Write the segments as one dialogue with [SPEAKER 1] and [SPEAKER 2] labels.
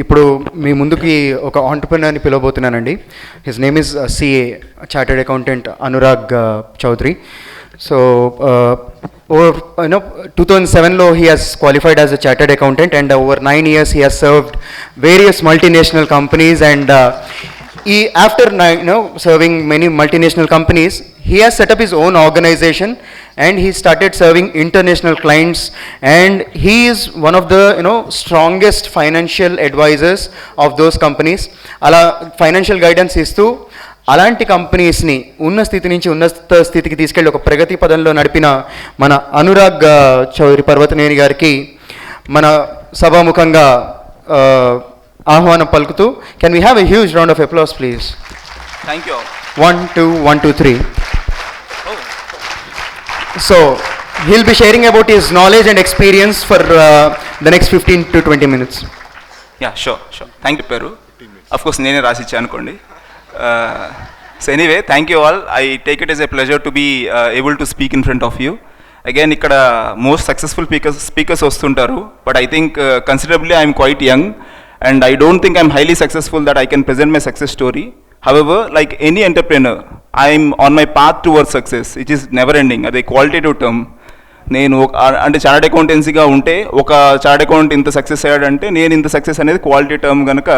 [SPEAKER 1] ఇప్పుడు మీ ముందుకి ఒక ఆంటర్‌ప్రెన్యూర్‌ని పిలవబోతున్నానండి. His name is CA chartered accountant Anurag Chaudhary. So over 2007 he has qualified as a chartered accountant, and over 9 years he has served various multinational companies, and after serving many multinational companies, he has set up his own organization and he started serving international clients, and he is one of the strongest financial advisors of those companies. Ala financial guidance istu అలాంటి కంపెనీస్ని ఉన్న స్థితి నుంచి ఉన్నత స్థితికి తీసుకెళ్ళి ఒక ప్రగతి పదంలో నడిపిన మన అనురాగ్ చౌదరి పర్వతనేని గారికి మన సభాముఖంగా ఆహ్వానం పలుకుతూ, can we have a huge round of applause please?
[SPEAKER 2] Thank you.
[SPEAKER 1] 1 2 1 2 3. So he'll be sharing about his knowledge and experience for the next 15 to 20 minutes.
[SPEAKER 2] Yeah, sure. Thank you, Peru. Of course, నేనే రాసిచ్చా అనుకోండి. So anyway, thank you all. I take it as a pleasure to be able to speak in front of you. Again, ikkada most successful speakers vastuntaru, but I think considerably I am quite young, and I don't think I am highly successful that I can present my success story. However, like any entrepreneur, I am on my path towards success, which is never ending. Ade qualitative term. నేను అంటే chartered అకౌంటెన్సీగా ఉంటే ఒక chartered account ఇంత success అయ్యాడంటే నేను ఇంత success అనేది quality term కనుక.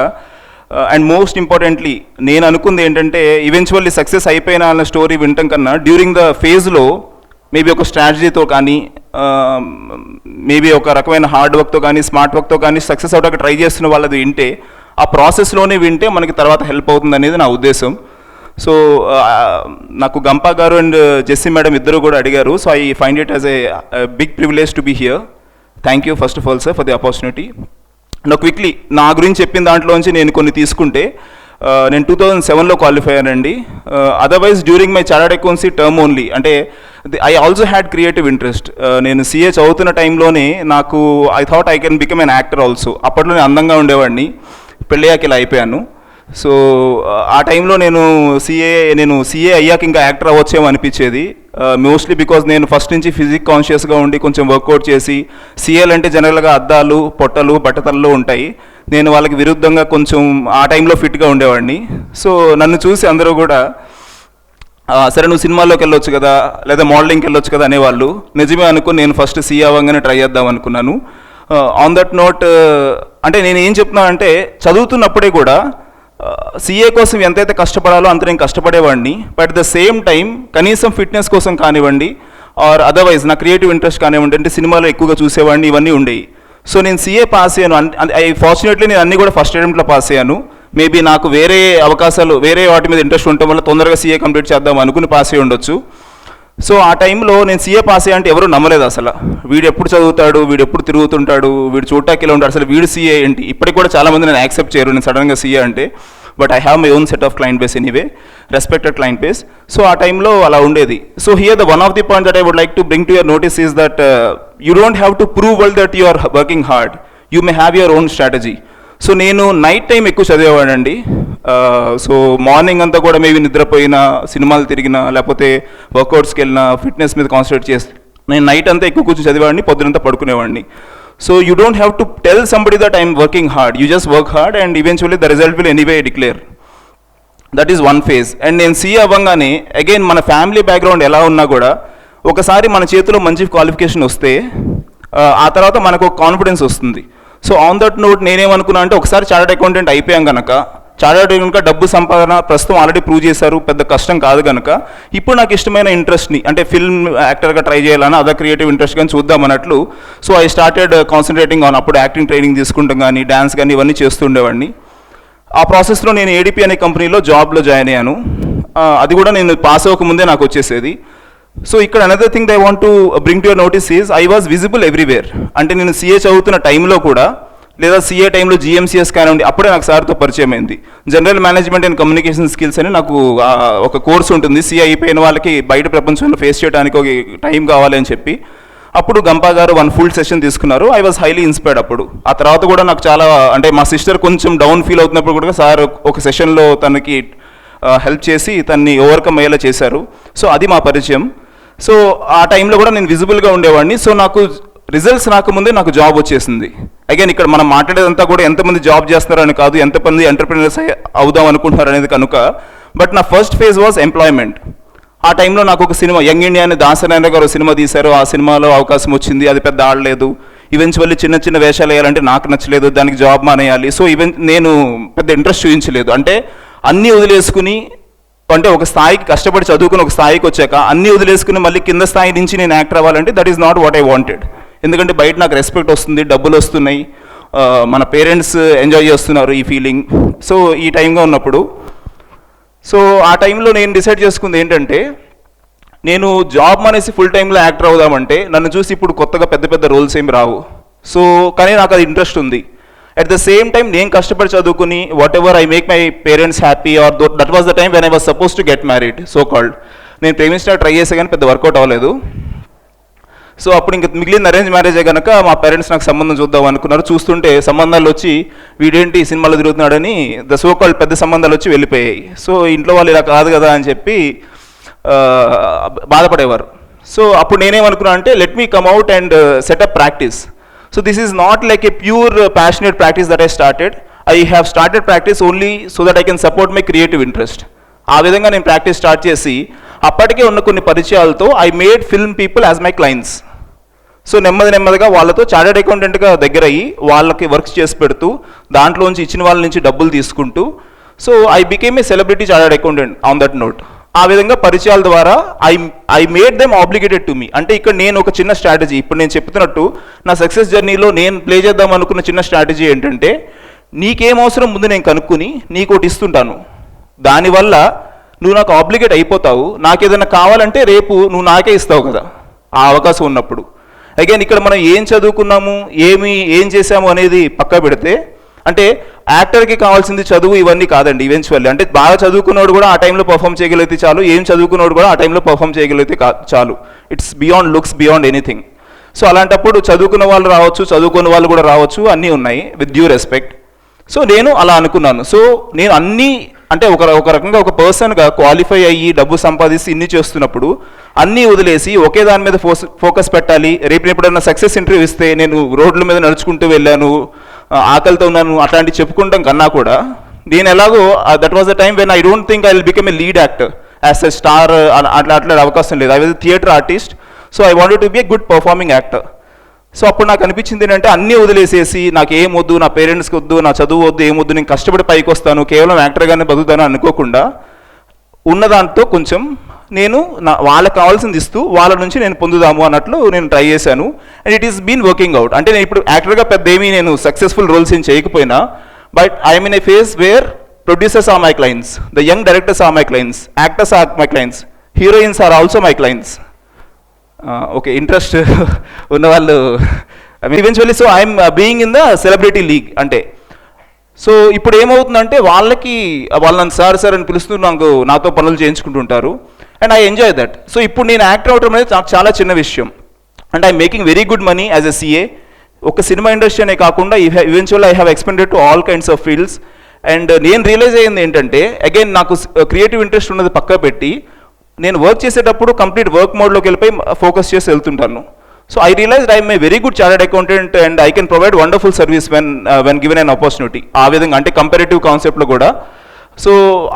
[SPEAKER 2] And most importantly నేను అనుకుంది ఏంటంటే, ఈవెన్చువల్లీ సక్సెస్ అయిపోయినా అన్న స్టోరీ వినటం కన్నా డ్యూరింగ్ ద ఫేజ్లో మేబీ ఒక స్ట్రాటజీతో కానీ, మేబీ ఒక రకమైన హార్డ్ వర్క్తో కానీ, స్మార్ట్ వర్క్తో కానీ సక్సెస్ అవడానికి ట్రై చేస్తున్న వాళ్ళది వింటే, ఆ ప్రాసెస్లోనే వింటే మనకి తర్వాత హెల్ప్ అవుతుంది అనేది నా ఉద్దేశం. సో నాకు గంపా గారు అండ్ జెస్సీ మేడం ఇద్దరు కూడా అడిగారు. So I find it as a big privilege to be here. Thank you first of all sir for the opportunity. నా క్విక్లీ నా గురించి చెప్పిన దాంట్లోంచి నేను కొన్ని తీసుకుంటే, నేను 2007లో క్వాలిఫై అయ్యానండి. Otherwise during my chartered accountancy term only, అంటే I also had creative interest. నేను సిఏ చదువుతున్న టైంలోనే నాకు I thought I can become an actor also. అప్పట్లో నేను అందంగా ఉండేవాడిని, పెళ్ళయ్యాక ఇలా అయిపోయాను. సో ఆ టైంలో నేను సిఏ అయ్యాక ఇంకా యాక్టర్ అవ్వచ్చేమో అనిపించేది. మోస్ట్లీ బికాజ్ నేను ఫస్ట్ నుంచి ఫిజిక్ కాన్షియస్గా ఉండి కొంచెం వర్కౌట్ చేసి, సిఏలు అంటే జనరల్గా అద్దాలు, పొట్టలు, బట్టతల్లో ఉంటాయి. నేను వాళ్ళకి విరుద్ధంగా కొంచెం ఆ టైంలో ఫిట్గా ఉండేవాడిని. సో నన్ను చూసి అందరూ కూడా సరే నువ్వు సినిమాల్లోకి వెళ్ళొచ్చు కదా, లేదా మోడలింగ్కి వెళ్ళొచ్చు కదా అనేవాళ్ళు. నిజమే అనుకుని నేను ఫస్ట్ సిఏ అవ్వగానే ట్రై చేద్దాం అనుకున్నాను. ఆన్ దట్ నోట్ అంటే నేను ఏం చెప్తున్నాను అంటే, చదువుతున్నప్పుడే కూడా సిఏ కోసం ఎంతైతే కష్టపడాలో అంత నేను కష్టపడేవాడిని. But at the same time కనీసం ఫిట్నెస్ కోసం కానివ్వండి, ఆర్ అదర్వైజ్ నా క్రియేటివ్ ఇంట్రెస్ట్ కానివ్వండి, అంటే సినిమాలో ఎక్కువగా చూసేవాడిని, ఇవన్నీ ఉండేవి. సో నేను సిఏ పాస్ అయ్యాను. ఫార్చునేట్లీ నేను అన్నీ కూడా ఫస్ట్ అటెంప్ట్లో పాస్ అయ్యాను. మేబీ నాకు వేరే అవకాశాలు, వేరే వాటి మీద ఇంట్రెస్ట్ ఉండటం వల్ల తొందరగా సిఏ కంప్లీట్ చేద్దాం అనుకుని పాస్ అయ్యి ఉండొచ్చు. సో ఆ టైంలో నేను సిఏ పాస్ అయ్యా అంటే ఎవరు నమ్మలేదు అసలు. వీడు ఎప్పుడు చదువుతాడు, వీడు ఎప్పుడు తిరుగుతుంటాడు, వీడు చూడటానికి ఇలా ఉంటాడు, అసలు వీడు సిఏ ఏంటి? ఇప్పటికి కూడా చాలామంది నేను యాక్సెప్ట్ చేయరు నేను సడన్గా సిఏ అంటే. But I have my own set of client base anyway, respected client base. So ఆ టైంలో అలా ఉండేది. So here the one of the point that I would like to bring to your notice is that you don't have to prove well that you are working hard, you may have your own strategy. So నేను night time ఎక్కువ చదివేవాడండి. So morning అంతా కూడా maybe నిద్రపోయినా, సినిమాలు తిరిగినా, లేకపోతే వర్కౌట్స్కి వెళ్ళినా, ఫిట్నెస్ మీద కాన్సన్ట్రేట్ చేసి నేను నైట్ అంతా ఎక్కువ కూర్చొని చదివేవాడిని, పొద్దునంతా పడుకునేవాడిని. So you don't have to tell somebody that I'm working hard, you just work hard and eventually the result will anyway declare. That is one phase. And నేను సీఏ అవ్వగానే అగైన్ మన ఫ్యామిలీ బ్యాక్గ్రౌండ్ ఎలా ఉన్నా కూడా ఒకసారి మన చేతిలో మంచి క్వాలిఫికేషన్ వస్తే ఆ తర్వాత మనకు కాన్ఫిడెన్స్ వస్తుంది. సో ఆన్ దట్ నోట్ నేనేమనుకున్నా అంటే, ఒకసారి చార్టర్డ్ అకౌంటెంట్ అయిపోయాం కనుక, చార్టర్డ్ కనుక డబ్బు సంపాదన ప్రస్తుతం ఆల్రెడీ ప్రూవ్ చేశారు, పెద్ద కష్టం కాదు కనుక ఇప్పుడు నాకు ఇష్టమైన ఇంట్రెస్ట్ని, అంటే ఫిల్మ్ యాక్టర్గా ట్రై చేయాలని, అదర్ క్రియేటివ్ ఇంట్రెస్ట్ కానీ చూద్దాం అన్నట్లు. So I started concentrating on, అప్పుడు యాక్టింగ్ ట్రైనింగ్ తీసుకుంటాం కానీ, డ్యాన్స్ కానీ ఇవన్నీ చేస్తుండేవాడిని. ఆ ప్రాసెస్లో నేను ఏడీపీ అనే కంపెనీలో జాబ్లో జాయిన్ అయ్యాను. అది కూడా నేను పాస్ అవ్వకముందే నాకు వచ్చేసేది. సో ఇక్కడ another thing I want to bring to your notice is I was visible everywhere. అంటే నేను సిఏ చదువుతున్న టైంలో కూడా, లేదా సిఏ టైంలో జిఎంసిఎస్ కానివ్వండి, అప్పుడే నాకు సార్తో పరిచయం అయింది. General management and communication skills అని నాకు ఒక కోర్స్ ఉంటుంది, సిఏ అయిపోయిన వాళ్ళకి బయట ప్రపంచంలో ఫేస్ చేయడానికి ఒక టైం కావాలని చెప్పి. అప్పుడు గంపా గారు 1 full సెషన్ తీసుకున్నారు. ఐ వాజ్ హైలీ ఇన్స్పైర్డ్ అప్పుడు. ఆ తర్వాత కూడా నాకు చాలా, అంటే మా సిస్టర్ కొంచెం డౌన్ ఫీల్ అవుతున్నప్పుడు కూడా సార్ ఒక సెషన్లో తనకి హెల్ప్ చేసి తన్ని ఓవర్కమ్ అయ్యేలా చేశారు. సో అది మా పరిచయం. సో ఆ టైంలో కూడా నేను విజిబుల్గా ఉండేవాడిని. సో నాకు రిజల్ట్స్ రాకముందే నాకు జాబ్ వచ్చేసింది. అగైన్ ఇక్కడ మనం మాట్లాడేదంతా కూడా ఎంతమంది జాబ్ చేస్తున్నారని కాదు, ఎంతమంది ఎంటర్ప్రినర్స్ అవుదాం అనుకుంటున్నారు అనేది కనుక. బట్ నా ఫస్ట్ ఫేజ్ వాజ్ ఎంప్లాయ్మెంట్. ఆ టైంలో నాకు ఒక సినిమా యంగ్ ఇండియా అని దాసనారాయణ గారు సినిమా తీశారు. ఆ సినిమాలో అవకాశం వచ్చింది, అది పెద్ద ఆడలేదు. ఈవెన్చువల్లీ చిన్న చిన్న వేషాలు వేయాలంటే నాకు నచ్చలేదు, దానికి జాబ్ మానేయాలి. సో నేను పెద్ద ఇంట్రెస్ట్ చూపించలేదు. అంటే అన్నీ వదిలేసుకుని, అంటే ఒక స్థాయికి కష్టపడి చదువుకుని ఒక స్థాయికి వచ్చాక అన్నీ వదిలేసుకుని మళ్ళీ కింద స్థాయి నుంచి నేను యాక్టర్ అవ్వాలంటే that is not what I wanted. ఎందుకంటే బయట నాకు రెస్పెక్ట్ వస్తుంది, డబ్బులు వస్తున్నాయి, మన పేరెంట్స్ ఎంజాయ్ చేస్తున్నారు ఈ ఫీలింగ్. సో ఈ టైంగా ఉన్నప్పుడు, సో ఆ టైంలో నేను డిసైడ్ చేసుకుంది ఏంటంటే, నేను జాబ్ మానేసి ఫుల్ టైంలో యాక్టర్ అవుదామంటే నన్ను చూసి ఇప్పుడు కొత్తగా పెద్ద పెద్ద రోల్స్ ఏమి రావు. సో కానీ నాకు అది ఇంట్రెస్ట్ ఉంది. అట్ ద సేమ్ టైం నేను కష్టపడి చదువుకుని whatever I make my parents happy, or that was the time when I was suppose to get married so called. నేను ప్రేమించడానికి ట్రై చేసే కానీ పెద్ద వర్కౌట్ అవ్వలేదు. సో అప్పుడు ఇంక మిగిలిన అరేంజ్ మ్యారేజే కనుక మా పేరెంట్స్ నాకు సంబంధం చూద్దాం అనుకున్నారు. చూస్తుంటే సంబంధాలు వచ్చి వీడేంటి సినిమాలో తిరుగుతున్నాడని ద సో కాల్డ్ పెద్ద సంబంధాలు వచ్చి వెళ్ళిపోయాయి. సో ఇంట్లో వాళ్ళు ఇలా కాదు కదా అని చెప్పి బాధపడేవారు. సో అప్పుడు నేనేమనుకున్నాను అంటే, let me come out and set up practice. So this is not like a pure passionate practice that I started. I have started practice only so that I can support my creative interest. ఆ విధంగా నేను practice start చేసి అప్పటికే ఉన్న కొన్ని పరిచయాలతో I made film people as my clients. So నెమ్మదిగా వాళ్ళతో చార్టెడ్ అకౌంటెంట్గా దగ్గర అయ్యి వాళ్ళకి వర్క్స్ చేసి పెడుతూ దాంట్లోంచి ఇచ్చిన వాళ్ళ నుంచి డబ్బులు తీసుకుంటూ, so I became a celebrity chartered accountant on that note. ఆ విధంగా పరిచయాల ద్వారా I made them obligated to me. అంటే ఇక్కడ నేను ఒక చిన్న స్ట్రాటజీ, ఇప్పుడు నేను చెప్తున్నట్టు నా సక్సెస్ జర్నీలో నేను ప్లే చేద్దాం అనుకున్న చిన్న స్ట్రాటజీ ఏంటంటే, నీకేం అవసరం ముందు నేను కనుక్కుని నీకోటి ఇస్తుంటాను, దానివల్ల నువ్వు నాకు ఆబ్లిగేట్ అయిపోతావు, నాకేదైనా కావాలంటే రేపు నువ్వు నాకే ఇస్తావు కదా ఆ అవకాశం ఉన్నప్పుడు. అగైన్ ఇక్కడ మనం ఏం చదువుకున్నాము, ఏం చేసాము అనేది పక్క పెడితే, అంటే యాక్టర్కి కావాల్సింది చదువు ఇవన్నీ కాదండి ఈవెన్చువల్లీ. అంటే బాగా చదువుకున్నోడు కూడా ఆ టైంలో పర్ఫామ్ చేయగలిగితే చాలు, ఏం చదువుకున్నోడు కూడా ఆ టైంలో పర్ఫామ్ చేయగలిగితే చాలు. It's beyond looks, beyond anything. So అలాంటప్పుడు చదువుకున్న వాళ్ళు రావచ్చు, చదువుకున్న వాళ్ళు కూడా రావచ్చు, అన్నీ ఉన్నాయి విత్ డ్యూ రెస్పెక్ట్. సో నేను అలా అనుకున్నాను. సో నేను అన్నీ, అంటే ఒక రకంగా ఒక పర్సన్గా క్వాలిఫై అయ్యి డబ్బు సంపాదిస్తే ఇన్ని చేస్తున్నప్పుడు అన్నీ వదిలేసి ఒకే దాని మీద ఫోకస్ పెట్టాలి. రేపు ఎప్పుడైనా సక్సెస్ ఇంటర్వ్యూ ఇస్తే నేను రోడ్ల మీద నడుచుకుంటూ వెళ్ళాను, ఆకలితో ఉన్నాను అట్లాంటివి చెప్పుకుంటాం కన్నా కూడా, నేను ఎలాగో that was the time when I don't think I will become a lead actor as a star. అట్లా అవకాశం లేదు. I was theatre artist. So I wanted to be a good performing actor. So అప్పుడు నాకు అనిపించింది ఏంటంటే, అన్నీ వదిలేసేసి నాకు ఏం వద్దు, నా పేరెంట్స్కి వద్దు, నా చదువు వద్దు, ఏమొద్దు, నేను కష్టపడి పైకి వస్తాను, కేవలం యాక్టర్గానే బతుకుతాను అనుకోకుండా ఉన్నదాంతో కొంచెం నేను వాళ్ళకి కావాల్సింది ఇస్తూ వాళ్ళ నుంచి నేను పొందుదాము అన్నట్లు నేను ట్రై చేశాను. And it is been working out. అంటే నేను ఇప్పుడు యాక్టర్గా పెద్ద ఏమీ నేను సక్సెస్ఫుల్ రోల్స్ ఏం చేయకపోయినా, but I'm in a phase where producers are my clients, the young directors are my clients, actors are my clients, heroines are also my clients. Okay, interest ఉన్నవాళ్ళు eventually. So I'm being in the celebrity league. అంటే so ఇప్పుడు ఏమవుతుందంటే, వాళ్ళని sir అని పిలుస్తూ నాతో పనులు చేయించుకుంటుంటారు. And I enjoy that. So ఇప్పుడు నేను యాక్టర్ అవడం అనేది నాకు చాలా చిన్న విషయం. And I'm making very good money as a CA. ఒక సినిమా ఇండస్ట్రీ అనే కాకుండా eventually I have expended to all kinds of fields. And నేను రియలైజ్ అయ్యింది ఏంటంటే, అగైన్ నాకు క్రియేటివ్ ఇంట్రెస్ట్ ఉన్నది పక్క పెట్టి నేను వర్క్ చేసేటప్పుడు కంప్లీట్ వర్క్ మోడ్లోకి వెళ్ళిపోయి ఫోకస్ చేసి వెళ్తుంటాను. So I realised I'm a very good chartered accountant and I can provide wonderful service when given an opportunity. ఆ విధంగా అంటే కంపారిటివ్ కాన్సెప్ట్లో కూడా. So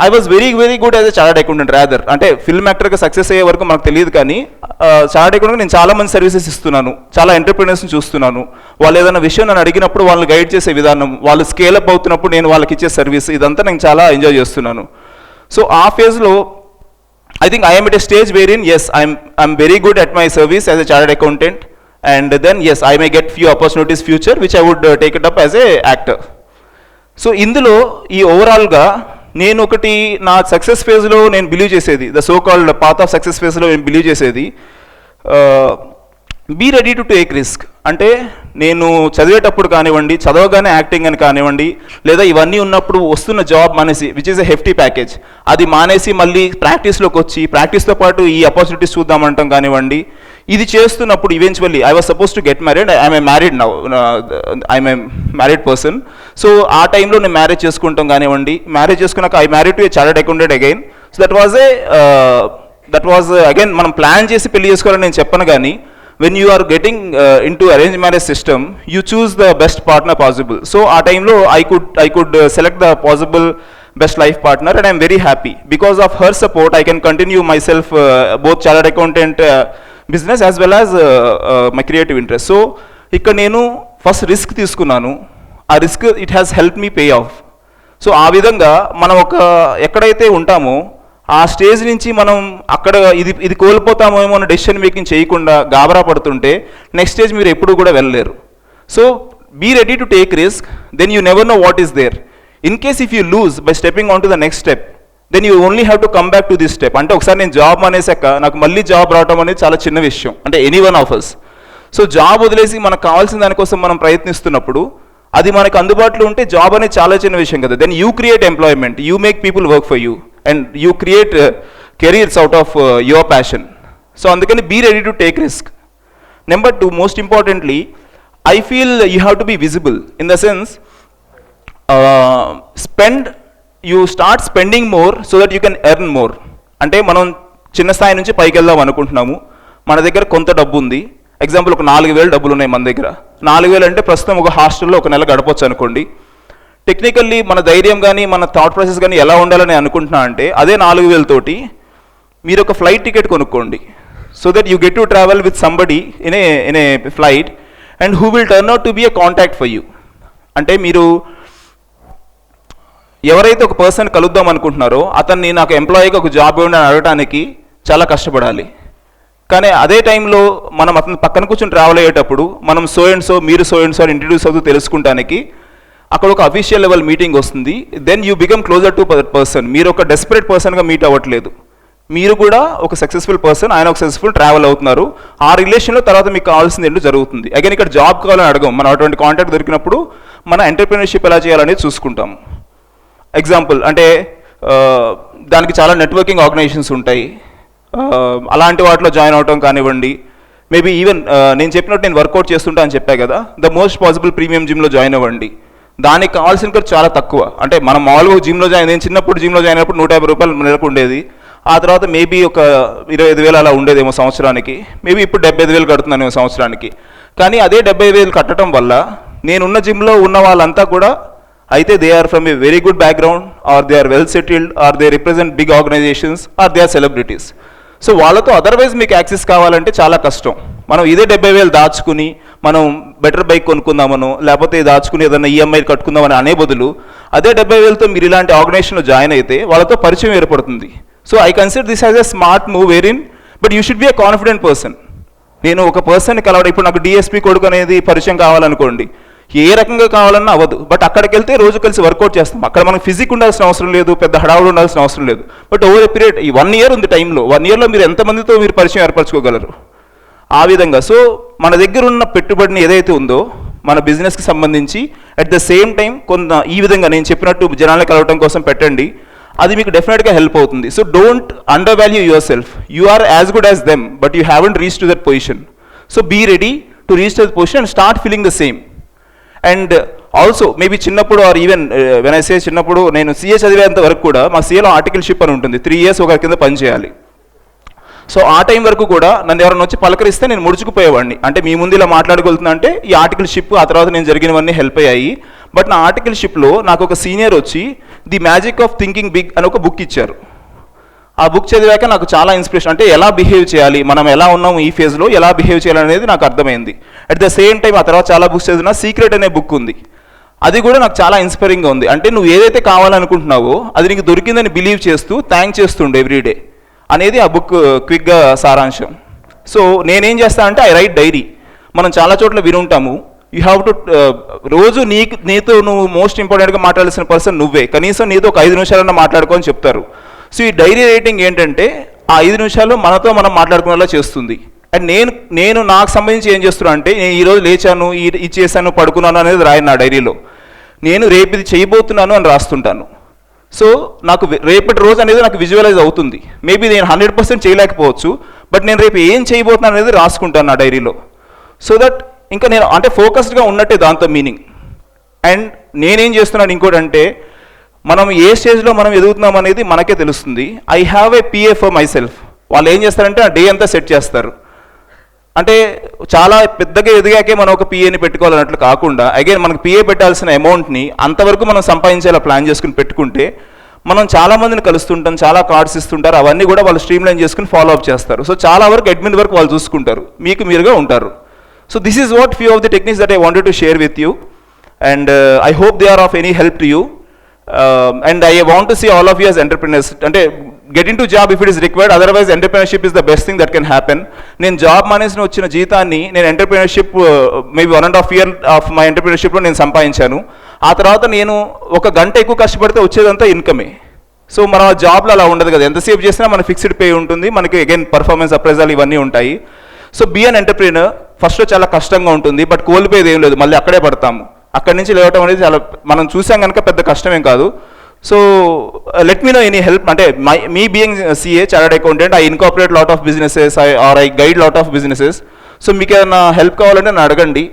[SPEAKER 2] I was very good as a chartered accountant rather. అంటే film యాక్టర్గా success అయ్యే వరకు మనకు తెలియదు, కానీ చార్టెడ్ అకౌంటెంట్గా నేను చాలా మంది సర్వీసెస్ ఇస్తున్నాను, చాలా ఎంటర్ప్రినర్స్ని చూస్తున్నాను. వాళ్ళు ఏదైనా విషయం నన్ను అడిగినప్పుడు వాళ్ళని గైడ్ చేసే విధానం, వాళ్ళు స్కేలప్ అవుతున్నప్పుడు నేను వాళ్ళకి ఇచ్చే సర్వీస్, ఇదంతా నేను చాలా ఎంజాయ్ చేస్తున్నాను. సో ఆ ఫేజ్లో I think I am at a stage wherein, yes, I'm very good at my service as a chartered accountant, and then yes, I may get few opportunities future which I would take it up as a actor. So ఇందులో ఈ ఓవరాల్గా నేను ఒకటి నా success ఫేజ్లో నేను believe చేసేది, the so called path of success ఫేజ్లో నేను బిలీవ్ చేసేది, be ready to take risk. అంటే నేను చదివేటప్పుడు కానివ్వండి, చదవగానే యాక్టింగ్ అని కానివ్వండి, లేదా ఇవన్నీ ఉన్నప్పుడు వస్తున్న జాబ్ మానేసి, which is a hefty package, అది మానేసి మళ్ళీ ప్రాక్టీస్లోకి వచ్చి ప్రాక్టీస్తో పాటు ఈ ఆపర్చునిటీస్ చూద్దామంటాం కానివ్వండి, ఇది చేస్తున్నప్పుడు eventually I was suppose to get married. I'm a married now, I'm a married person. So ఆ టైంలో నేను మ్యారేజ్ చేసుకుంటాం కానివ్వండి, మ్యారేజ్ చేసుకున్నాక I married to A chartered accountant again. So that was again మనం ప్లాన్ చేసి పెళ్లి చేసుకోవాలని నేను చెప్పను, కానీ when you are getting into arranged marriage system, you choose the best partner possible. So ఆ టైంలో I could select the possible best life partner, and I'm very happy. Because of her support, I can continue myself both chartered accountant business as well as my creative interest. So ఇక్కడ నేను first risk తీసుకున్నాను. ఆ risk it has help me pay of. So ఆ విధంగా మనం ఎక్కడైతే ఉంటామో ఆ స్టేజ్ నుంచి మనం అక్కడ ఇది కోల్పోతామేమో అన్న డెసిషన్ మేకింగ్ చేయకుండా గాబరా పడుతుంటే నెక్స్ట్ స్టేజ్ మీరు ఎప్పుడు కూడా వెళ్ళలేరు. So be ready to take risk, then you never know what is there. In case if you lose by stepping on to the next step, then you only have to come back to this step. అంటే ఒకసారి నేను job అనేసాక నాకు మళ్ళీ job రావడం అనేది చాలా చిన్న విషయం, అంటే any one of us. So job వదిలేసి మనకు కావాల్సిన దానికోసం మనం ప్రయత్నిస్తున్నప్పుడు అది మనకు అందుబాటులో ఉంటే జాబ్ అనేది చాలా చిన్న విషయం కదా. Then you create employment, you make people work for you, and you create careers out of your passion. So అందుకని be ready to take risk. Number 2, most importantly, I feel you have to be visible in the sense you start spending more so that you can earn more. అంటే మనం చిన్న స్థాయి నుంచి పైకి వెళ్దాం అనుకుంటున్నాము, మన దగ్గర కొంత డబ్బు ఉంది. ఎగ్జాంపుల్ ఒక 4,000 డబ్బులు ఉన్నాయి మన దగ్గర. 4,000 అంటే ప్రస్తుతం ఒక హాస్టల్లో ఒక నెల గడపచ్చు అనుకోండి. టెక్నికల్లీ మన ధైర్యం కానీ మన థాట్ ప్రాసెస్ కానీ ఎలా ఉండాలని అనుకుంటున్నా అంటే అదే 4,000 తోటి మీరు ఒక ఫ్లైట్ టికెట్ కొనుక్కోండి. So that you get to travel with somebody in a flight and who will turn out to be a contact for you. అంటే మీరు ఎవరైతే ఒక పర్సన్ కలుద్దాం అనుకుంటున్నారో అతన్ని నాకు ఎంప్లాయీగా ఒక జాబ్ ఇవ్వండి అని అడగటానికి చాలా కష్టపడాలి. కానీ అదే టైంలో మనం అతను పక్కన కూర్చొని ట్రావెల్ అయ్యేటప్పుడు మనం సో అండ్ సో మీరు సో అండ్ సో అని ఇంట్రడ్యూస్ అవుతూ తెలుసుకుంటానికి అక్కడ ఒక అఫీషియల్ లెవెల్ మీటింగ్ వస్తుంది. Then you become closer to that person. మీరు ఒక డెస్పరేట్ పర్సన్గా మీట్ అవ్వట్లేదు, మీరు కూడా ఒక సక్సెస్ఫుల్ పర్సన్, ఆయన ఒక సక్సెస్ఫుల్ ట్రావెల్ అవుతున్నారు. ఆ రిలేషన్లో తర్వాత మీకు కావాల్సింది ఏంటో జరుగుతుంది. అగైన్ ఇక్కడ జాబ్ కావాలని అడగం, మనం అటువంటి కాంటాక్ట్ దొరికినప్పుడు మన ఎంటర్ప్రినర్షిప్ ఎలా చేయాలనేది చూసుకుంటాం. ఎగ్జాంపుల్ అంటే దానికి చాలా నెట్వర్కింగ్ ఆర్గనైజేషన్స్ ఉంటాయి, అలాంటి వాటిలో జాయిన్ అవటం కానివ్వండి. మేబీ ఈవెన్ నేను చెప్పినట్టు నేను వర్కౌట్ చేస్తుంటా అని చెప్పా కదా, ద మోస్ట్ పాసిబుల్ ప్రీమియం జిమ్లో జాయిన్ అవ్వండి. దానికి కావాల్సిన ఖర్చు చాలా తక్కువ. అంటే మనం మామూలుగా జిమ్లో నేను చిన్నప్పుడు జిమ్లో జాయిన్ అయినప్పుడు 150 రూపాయలు నెలకు ఉండేది. ఆ తర్వాత మేబీ ఒక 25,000 అలా ఉండేదేమో సంవత్సరానికి. మేబీ ఇప్పుడు 75,000 కడుతున్నాను సంవత్సరానికి. కానీ అదే 75,000 కట్టడం వల్ల నేనున్న జిమ్లో ఉన్న వాళ్ళంతా కూడా అయితే they are from a very good background, or they are well settled, or they represent big organisations, or they are celebrities. So వాళ్ళతో అదర్వైజ్ మీకు యాక్సెస్ కావాలంటే చాలా కష్టం. మనం ఇదే 70,000 దాచుకుని మనం బెటర్ బైక్ కొనుక్కుందామనో లేకపోతే దాచుకుని ఏదైనా ఈఎంఐ కట్టుకుందామని అనే బదులు అదే 70,000తో మీరు ఇలాంటి ఆర్గనైజేషన్లో జాయిన్ అయితే వాళ్ళతో పరిచయం ఏర్పడుతుంది. So I consider this as a smart move where in, but you should be a confident person. నేను ఒక పర్సన్ని కలవడం, ఇప్పుడు నాకు డిఎస్పీ కొడుకు అనేది పరిచయం కావాలనుకోండి, ఏ రకంగా కావాలన్నా అవ్వదు. బట్ అక్కడికి వెళ్తే రోజు కలిసి వర్కౌట్ చేస్తాం. అక్కడ మనకు ఫిజిక్ ఉండాల్సిన అవసరం లేదు, పెద్ద హడావుడు ఉండాల్సిన అవసరం లేదు. బట్ ఓవర్ ఎ పీరియడ్, ఈ 1 year ఉంది టైంలో, 1 yearలో మీరు ఎంతమందితో మీరు పరిచయం ఏర్పరచుకోగలరు ఆ విధంగా. సో మన దగ్గర ఉన్న పెట్టుబడిని ఏదైతే ఉందో మన బిజినెస్కి సంబంధించి అట్ ద సేమ్ టైం కొంత ఈ విధంగా నేను చెప్పినట్టు జనాలను కలవడం కోసం పెట్టండి, అది మీకు డెఫినెట్గా హెల్ప్ అవుతుంది. So don't undervalue yourself. You are as good as them, but you haven't reach to that position. So be ready to reach that position and start feeling the same. And also maybe చిన్నప్పుడు or even when I say చిన్నప్పుడు, నేను CA చదివేంత వరకు కూడా మా సీఏలో articleship అని ఉంటుంది. 3 years ఒకరి కింద పనిచేయాలి. సో ఆ టైం వరకు కూడా నన్ను ఎవరైనా వచ్చి పలకరిస్తే నేను ముడుచుకుపోయేవాడిని. అంటే మీ ముందు ఇలా మాట్లాడుకుంటున్నా అంటే ఈ ఆర్టికల్షిప్ ఆ తర్వాత నేను జరిగినవన్నీ హెల్ప్ అయ్యాయి. బట్ నా ఆర్టికల్షిప్లో నాకు ఒక సీనియర్ వచ్చి the magic of thinking big అని ఒక బుక్ ఇచ్చారు. ఆ బుక్ చదివాక నాకు చాలా ఇన్స్పిరేషన్, అంటే ఎలా బిహేవ్ చేయాలి, మనం ఎలా ఉన్నాం ఈ ఫేజ్లో ఎలా బిహేవ్ చేయాలనేది నాకు అర్థమైంది. అట్ ద సేమ్ టైం ఆ తర్వాత చాలా బుక్స్ చదివినా సీక్రెట్ అనే బుక్ ఉంది, అది కూడా నాకు చాలా ఇన్స్పైరింగ్గా ఉంది. అంటే నువ్వు ఏదైతే కావాలనుకుంటున్నావో అది నీకు దొరికిందని బిలీవ్ చేస్తూ థ్యాంక్ చేస్తుండే ఎవ్రీడే అనేది ఆ బుక్ క్విక్గా సారాంశం. సో నేనేం చేస్తానంటే ఐ రైట్ డైరీ. మనం చాలా చోట్ల వినుంటాము, యూ హ్యావ్ టు రోజు నీతో నువ్వు మోస్ట్ ఇంపార్టెంట్గా మాట్లాడాల్సిన పర్సన్ నువ్వే, కనీసం నీతో ఒక 5 నిమిషాలన్నా మాట్లాడుకోని చెప్తారు. సో ఈ డైరీ రైటింగ్ ఏంటంటే ఆ 5 నిమిషాలు మనతో మనం మాట్లాడుకునేలా చేస్తుంది. అండ్ నేను నాకు సంబంధించి ఏం చేస్తున్నా అంటే, నేను ఈరోజు లేచాను, ఇది చేశాను, పడుకున్నాను అనేది రాయను నా డైరీలో. నేను రేపు ఇది చేయబోతున్నాను అని రాస్తుంటాను. సో నాకు రేపటి రోజు అనేది నాకు విజువలైజ్ అవుతుంది. మేబీ నేను 100% చేయలేకపోవచ్చు, బట్ నేను రేపు ఏం చేయబోతున్నాను అనేది రాసుకుంటాను నా డైరీలో. సో దట్ ఇంకా నేను అంటే ఫోకస్డ్గా ఉన్నట్టే దాంతో మీనింగ్. అండ్ నేనేం చేస్తున్నాను ఇంకోటి అంటే, మనం ఏ స్టేజ్లో మనం ఎదుగుతున్నాం అనేది మనకే తెలుస్తుంది. I have a PA for my self. వాళ్ళు ఏం చేస్తారంటే ఆ డే అంతా సెట్ చేస్తారు. అంటే చాలా పెద్దగా ఎదిగాకే మనం ఒక పిఏని పెట్టుకోవాలన్నట్లు కాకుండా అగైన్ మనకు పిఏ పెట్టాల్సిన అమౌంట్ని అంతవరకు మనం సంపాదించేలా ప్లాన్ చేసుకుని పెట్టుకుంటే మనం చాలా మందిని కలుస్తుంటాం, చాలా కార్డ్స్ ఇస్తుంటారు, అవన్నీ కూడా వాళ్ళు స్ట్రీమ్లైన్ చేసుకుని ఫాలో అప్ చేస్తారు. సో చాలా వరకు అడ్మిన్ వరకు వాళ్ళు చూసుకుంటారు, మీకు మీరుగా ఉంటారు. So this is what few of the techniques that I wanted to share with you and I hope they are of any help to you and I want to see all of you as entrepreneurs. అంటే get into job if it is required, otherwise entrepreneurship is the best thing that can happen. నేను job మానేసిన వచ్చిన జీతాన్ని నేను entrepreneurship maybe 1.5 year of my ఎంటర్ప్రినర్షిప్లో నేను సంపాదించాను. ఆ తర్వాత నేను ఒక గంట ఎక్కువ కష్టపడితే వచ్చేదంతా ఇన్కమే. సో మన జాబ్లో అలా ఉండదు కదా, ఎంతసేపు చేసినా మన ఫిక్స్డ్ పే ఉంటుంది, మనకి అగైన్ పర్ఫార్మెన్స్ అప్రైజల్ ఇవన్నీ ఉంటాయి. So be an entrepreneur. ఫస్ట్లో చాలా కష్టంగా ఉంటుంది, బట్ కోల్పోయేది ఏం లేదు, మళ్ళీ అక్కడే పడతాము. అక్కడి నుంచి లేవటం అనేది చాలా మనం చూసాం కనుక పెద్ద కష్టమేం కాదు. So let me know any help. అంటే me being CA chartered accountant, I incorporate lot of businesses or I guide lot of businesses. So మీకు ఏమైనా హెల్ప్ కావాలంటే నన్ను అడగండి.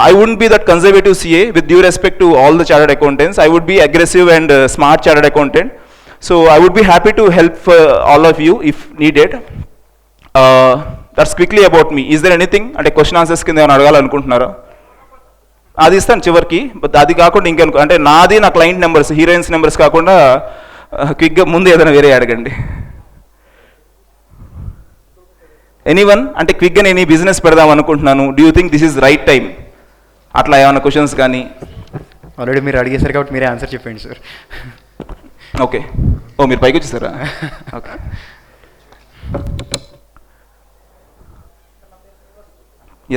[SPEAKER 2] I wouldn't be that conservative CA, with due respect to all the chartered accountants. I would be aggressive and smart chartered accountant. So I would be happy to help all of you if needed. That's quickly about me. Is there anything అంటే question answers కింద ఏమైనా అడగాలనుకుంటున్నారా? అది ఇస్తాను చివరికి. But అది కాకుండా ఇంకెనుకో అంటే నాది నా క్లయింట్ నెంబర్స్, హీరోయిన్స్ నెంబర్స్ కాకుండా క్విక్గా ముందు ఏదైనా వేరే అడగండి. ఎనీవన్ అంటే క్విక్గా నేను ఈ బిజినెస్ పెడదాం అనుకుంటున్నాను, do you think this is right time? అట్లా ఏమైనా క్వశ్చన్స్ కానీ?
[SPEAKER 1] ఆల్రెడీ మీరు అడిగేశారు కాబట్టి మీరే ఆన్సర్ చెప్పండి సార్.
[SPEAKER 2] ఓకే. ఓ మీరు పైకి వచ్చేసారా? Okay.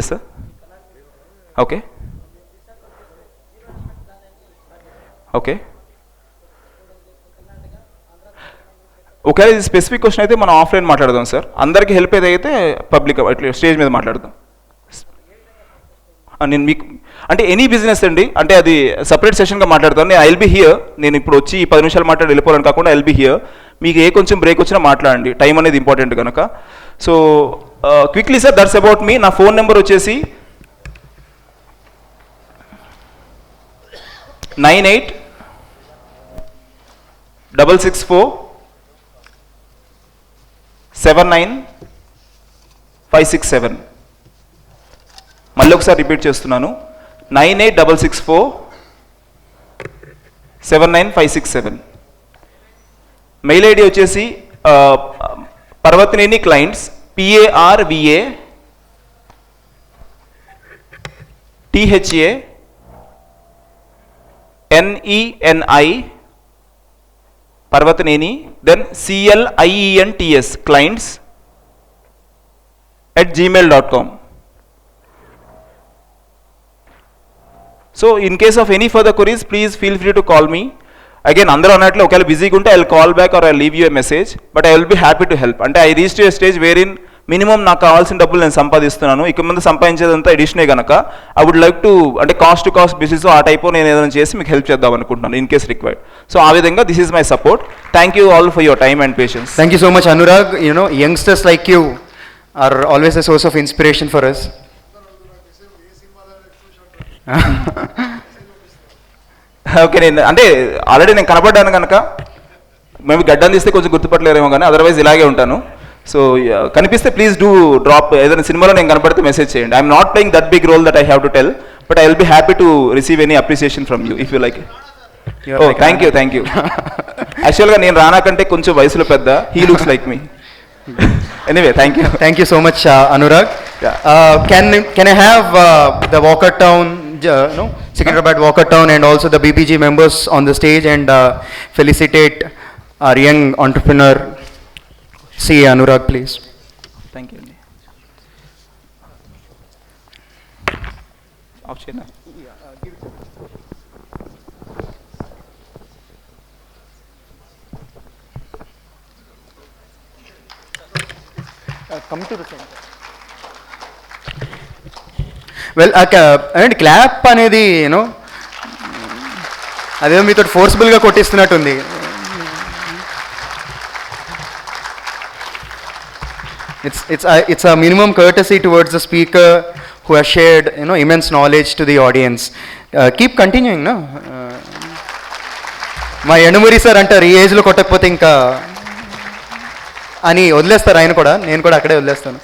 [SPEAKER 2] Yes sir. Okay okay. ఒకవేళ ఇది స్పెసిఫిక్ క్వశ్చన్ అయితే మనం ఆఫ్లైన్ మాట్లాడదాం సార్. అందరికీ హెల్ప్ ఏదైతే పబ్లిక్ ఇట్లా స్టేజ్ మీద మాట్లాడదాం. నేను మీకు అంటే ఎనీ బిజినెస్ అండి, అంటే అది సపరేట్ సెషన్గా మాట్లాడతాను. నేను ఐ విల్ బి హియర్. నేను ఇప్పుడు వచ్చి 10 నిమిషాలు మాట్లాడి వెళ్ళిపోవాలని కాకుండా ఐ విల్ బి హియర్. మీకు ఏ కొంచెం బ్రేక్ వచ్చినా మాట్లాడండి, టైం అనేది ఇంపార్టెంట్ కనుక. So quickly sir, that's about me. నా ఫోన్ నెంబర్ వచ్చేసి 9866479567. మళ్ళీ ఒకసారి రిపీట్ చేస్తున్నాను, 9866479567. మెయిల్ ఐడి వచ్చేసి Parvathaneni clients PARVATHANENI Parvathaneni then CLIENTS clients @gmail.com. So in case of any further queries, please feel free to call me. Again, అందరూ అన్నట్లు ఒకవేళ బిజీగా ఉంటే I will call back or I leave you a message, but I will be happy to help. అంటే I reach to a stage where in minimum నాకు కావాల్సిన డబ్బులు నేను సంపాదిస్తున్నాను, ఇక ముందు సంపాదించేదంతా ఎడిషనే కనుక ఐ వుడ్ లైక్ టు అంటే కాస్ట్ టు కాస్ట్ బేసిస్ ఆ టైప్ నేను ఏదైనా చేసి మీకు హెల్ప్ చేద్దాం అనుకుంటున్నాను ఇన్ కేస్ రిక్వైర్డ్. సో ఆ విధంగా this is my support. Thank you all for your time and patience.
[SPEAKER 1] Thank you so much, Anurag. You know, youngsters like you are always a source of inspiration for us.
[SPEAKER 2] Okay. నేను అంటే already నేను కనపడ్డాను కనుక మేము గడ్డం తీస్తే కొంచెం గుర్తుపట్టలేరేమో, కానీ otherwise ఇలాగే ఉంటాను. సో కనిపిస్తే ప్లీజ్ డూ డ్రాప్. ఏదైనా సినిమాలో నేను కనపడితే మెసేజ్ చేయండి. I'm not playing that big role that I have to tell, but I will be happy to receive any appreciation from you if you like. Oh thank you. యాక్చువల్గా నేను రానా కంటే కొంచెం వయసులో పెద్ద, he looks like me. Anyway thank you.
[SPEAKER 1] Thank you so much, Anurag. Can I have the Walker Town, no, Secunderabad Walker Town and also the BBG members on the stage and felicitate our young entrepreneur, C. Anurag, please.
[SPEAKER 2] Thank you అండి. Of చేయనా?
[SPEAKER 1] Come to the center. Well, అంటే clap అనేది you know అదేదో మీతో ఫోర్స్ఫుల్గా కొట్టిస్తున్నట్టుంది. It's a minimum courtesy towards the speaker who has shared, you know, immense knowledge to the audience. Keep continuing, no? మా ఎండుమూరి sir అంటారు, ఈ ఏజ్లో కొట్టకపోతే ఇంకా అని వదిలేస్తారు ఆయన కూడా, నేను కూడా అక్కడే వదిలేస్తాను.